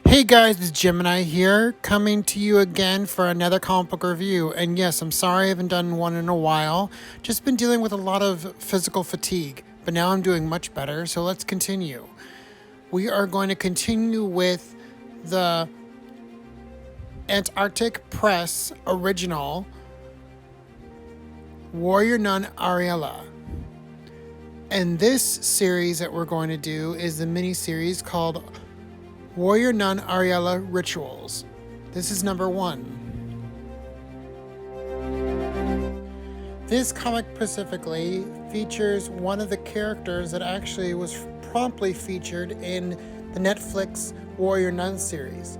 Hey guys, it's Gemini here, coming to you again for another comic book review. And yes, I'm sorry I haven't done one in a while. Just been dealing with a lot of physical fatigue, but now I'm doing much better, so let's continue. We are going to continue with the Antarctic Press original Warrior Nun Areala. And this series that we're going to do is the mini-series called Warrior Nun Areala Rituals. This is number 1. This comic specifically features one of the characters that actually was promptly featured in the Netflix Warrior Nun series.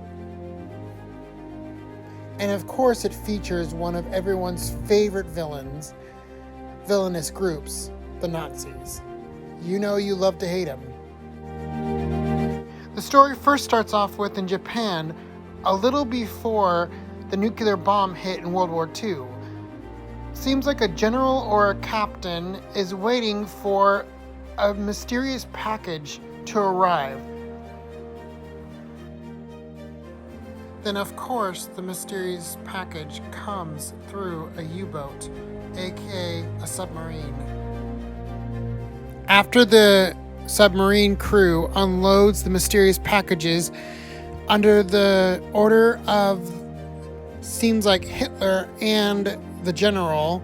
And of course it features one of everyone's favorite villainous groups, the Nazis. You know you love to hate them. The story first starts off with in Japan, a little before the nuclear bomb hit in World War II. Seems like a general or a captain is waiting for a mysterious package to arrive. Then of course the mysterious package comes through a U-boat, aka a submarine. After the submarine crew unloads the mysterious packages under the order of, seems like Hitler and the general,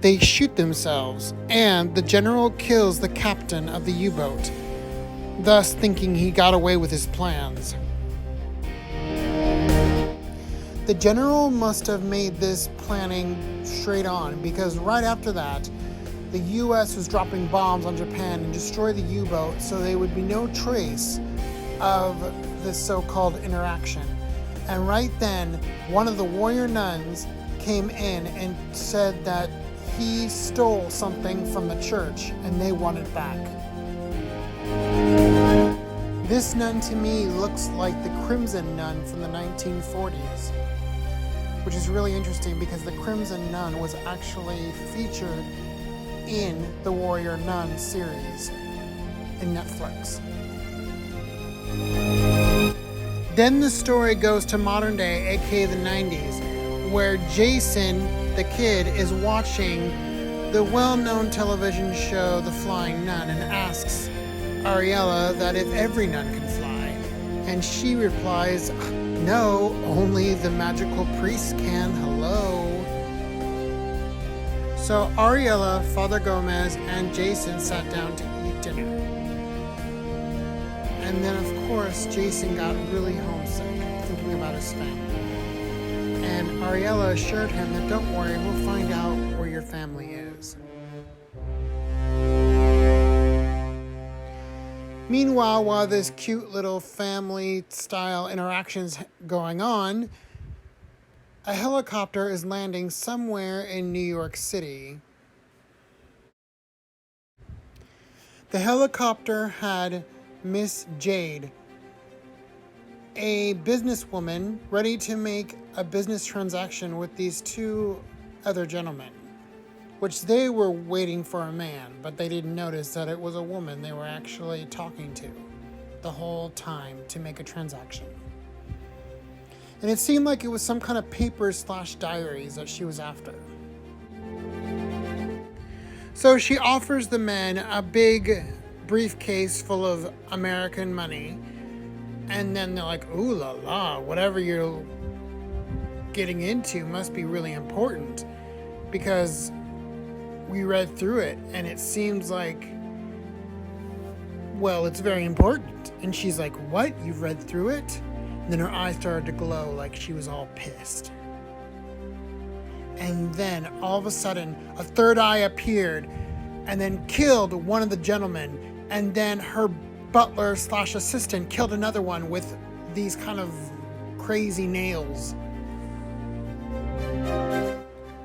they shoot themselves, and the general kills the captain of the U-boat, thus thinking he got away with his plans. The general must have made this planning straight on, because right after that, the U.S. was dropping bombs on Japan and destroyed the U-boat, so there would be no trace of this so-called interaction. And right then, one of the warrior nuns came in and said that he stole something from the church and they want it back. This nun to me looks like the Crimson Nun from the 1940s, which is really interesting because the Crimson Nun was actually featured in the Warrior Nun series in Netflix. Then the story goes to modern day, aka the 90s, where Jason, the kid, is watching the well-known television show The Flying Nun and asks Areala that if every nun can fly. And she replies, no, only the magical priest can, hello. So Areala, Father Gomez, and Jason sat down to eat dinner. And then of course Jason got really homesick, thinking about his family. And Areala assured him that don't worry, we'll find out where your family is. Meanwhile, while this cute little family-style interaction's going on, a helicopter is landing somewhere in New York City. The helicopter had Miss Jade, a businesswoman ready to make a business transaction with these two other gentlemen, which they were waiting for a man, but they didn't notice that it was a woman they were actually talking to the whole time to make a transaction. And it seemed like it was some kind of papers/diaries that she was after. So she offers the men a big briefcase full of American money. And then they're like, ooh la la, whatever you're getting into must be really important. Because we read through it and it seems like, well, it's very important. And she's like, what? You've read through it? And then her eyes started to glow like she was all pissed. And then all of a sudden, a third eye appeared and then killed one of the gentlemen. And then her butler/assistant killed another one with these kind of crazy nails.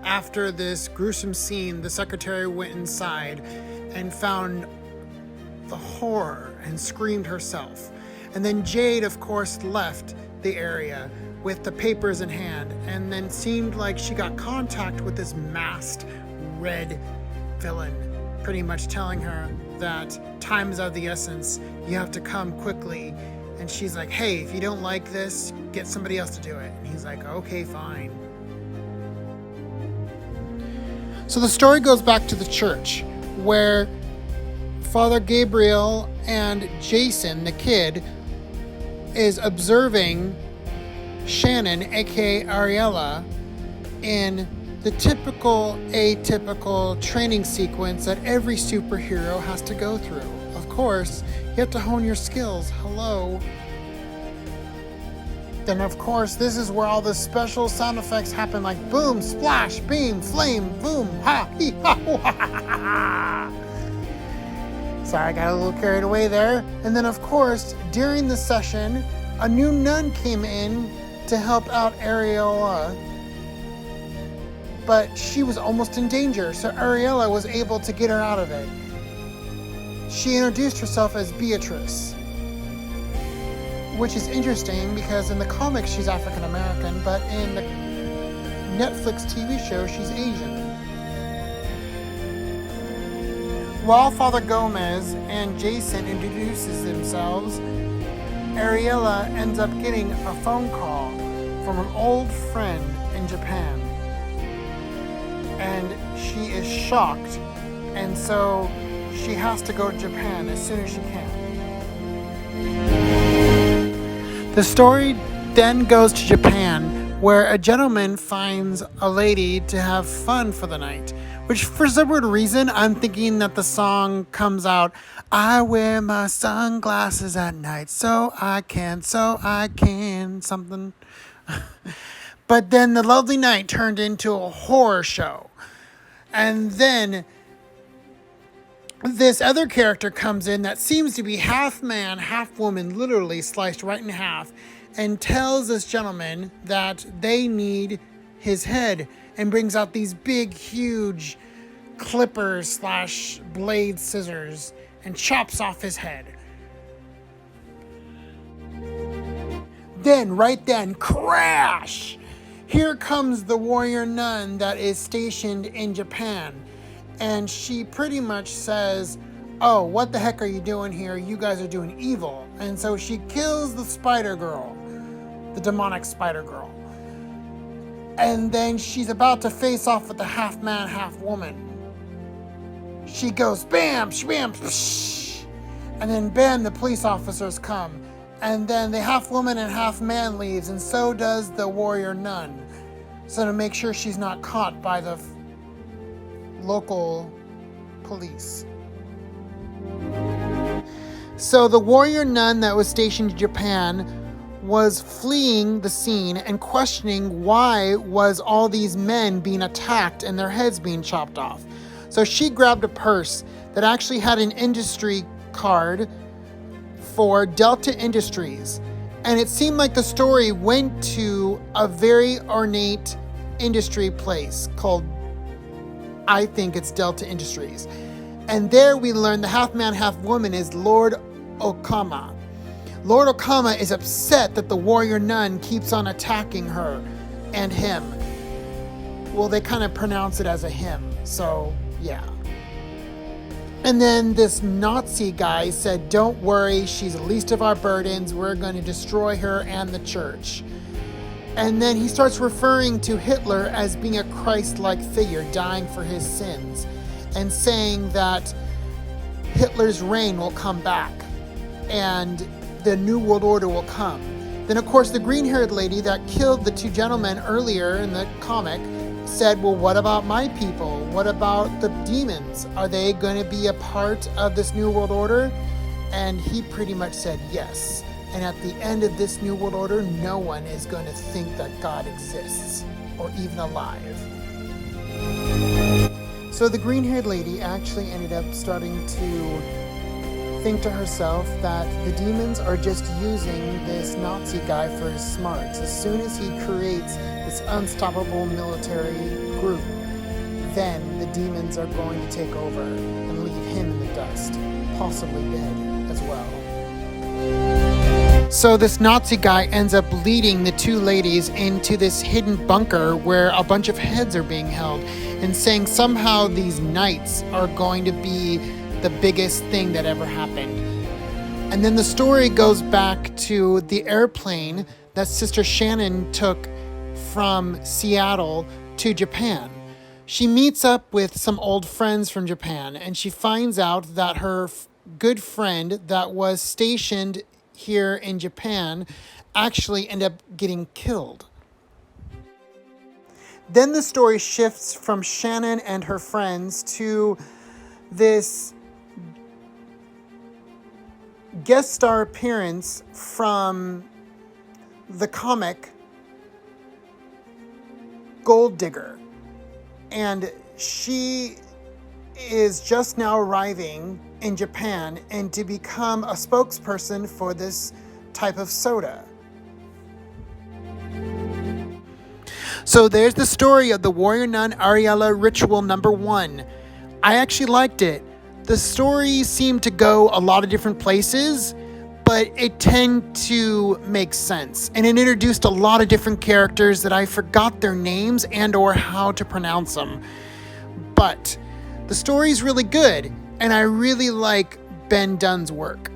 After this gruesome scene, the secretary went inside and found the horror and screamed herself. And then Jade, of course, left the area with the papers in hand, and then seemed like she got contact with this masked red villain, pretty much telling her that time is of the essence, you have to come quickly And she's like, hey, if you don't like this, get somebody else to do it. And he's like, okay, fine. So the story goes back to the church, where Father Gabriel and Jason, the kid, is observing Shannon, aka Areala, in the typical atypical training sequence that every superhero has to go through. Of course, you have to hone your skills. Hello. Then, of course, this is where all the special sound effects happen, like boom, splash, beam, flame, boom, ha, hee, ha, hoo, ha, ha, ha, ha. Sorry, I got a little carried away there. And then, of course, during the session, a new nun came in to help out Areala, but she was almost in danger, so Areala was able to get her out of it. She introduced herself as Beatrice, which is interesting because in the comics she's African American, but in the Netflix TV show she's Asian. While Father Gomez and Jason introduces themselves, Areala ends up getting a phone call from an old friend in Japan. And she is shocked, and so she has to go to Japan as soon as she can. The story then goes to Japan, where a gentleman finds a lady to have fun for the night, which for some weird reason, I'm thinking that the song comes out, I wear my sunglasses at night so I can, something. But then the lovely night turned into a horror show. And then this other character comes in that seems to be half man, half woman, literally sliced right in half, and tells this gentleman that they need his head, and brings out these big, huge clippers / blade scissors and chops off his head. Then, right then, crash! Here comes the warrior nun that is stationed in Japan. And she pretty much says, oh, what the heck are you doing here? You guys are doing evil. And so she kills the spider girl, the demonic spider girl. And then she's about to face off with the half man, half woman. She goes, bam, shbam, psh, and then bam, the police officers come. And then the half woman and half man leaves, and so does the warrior nun. So to make sure she's not caught by the local police. So the warrior nun that was stationed in Japan was fleeing the scene and questioning why was all these men being attacked and their heads being chopped off. So she grabbed a purse that actually had an industry card for Delta Industries. And it seemed like the story went to a very ornate industry place called, I think it's Delta Industries. And there we learned the half man, half woman is Lord Okama. Lord Okama is upset that the warrior nun keeps on attacking her and him. Well, they kind of pronounce it as a him, so yeah. And then this Nazi guy said, don't worry, she's the least of our burdens. We're going to destroy her and the church. And then he starts referring to Hitler as being a Christ-like figure, dying for his sins, and saying that Hitler's reign will come back and the New World Order will come. Then, of course, the green-haired lady that killed the two gentlemen earlier in the comic said, well, what about my people? What about the demons? Are they going to be a part of this New World Order? And he pretty much said yes. And at the end of this New World Order, no one is going to think that God exists or even alive. So the green-haired lady actually ended up starting to think to herself that the demons are just using this Nazi guy for his smarts. As soon as he creates this unstoppable military group, then the demons are going to take over and leave him in the dust, possibly dead as well. So this Nazi guy ends up leading the two ladies into this hidden bunker where a bunch of heads are being held, and saying somehow these knights are going to be the biggest thing that ever happened. And then the story goes back to the airplane that Sister Shannon took from Seattle to Japan. She meets up with some old friends from Japan, and she finds out that her good friend that was stationed here in Japan actually ended up getting killed. Then the story shifts from Shannon and her friends to this guest star appearance from the comic Golddigger. And she is just now arriving in Japan and to become a spokesperson for this type of soda. So there's the story of the Warrior Nun Areala Ritual number 1. I actually liked it. The story seemed to go a lot of different places, but it tended to make sense. And it introduced a lot of different characters that I forgot their names and or how to pronounce them. But the story's really good, and I really like Ben Dunn's work.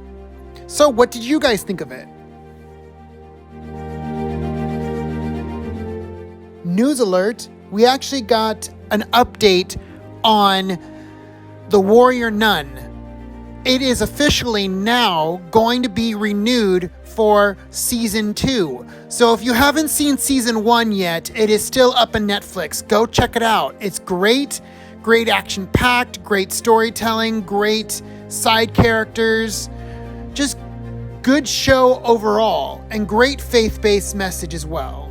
So what did you guys think of it? News alert, we actually got an update on the Warrior Nun. It is officially now going to be renewed for season 2. So if you haven't seen season 1 yet, it is still up on Netflix. Go check it out. It's great, great action-packed, great storytelling, great side characters, just good show overall, and great faith-based message as well.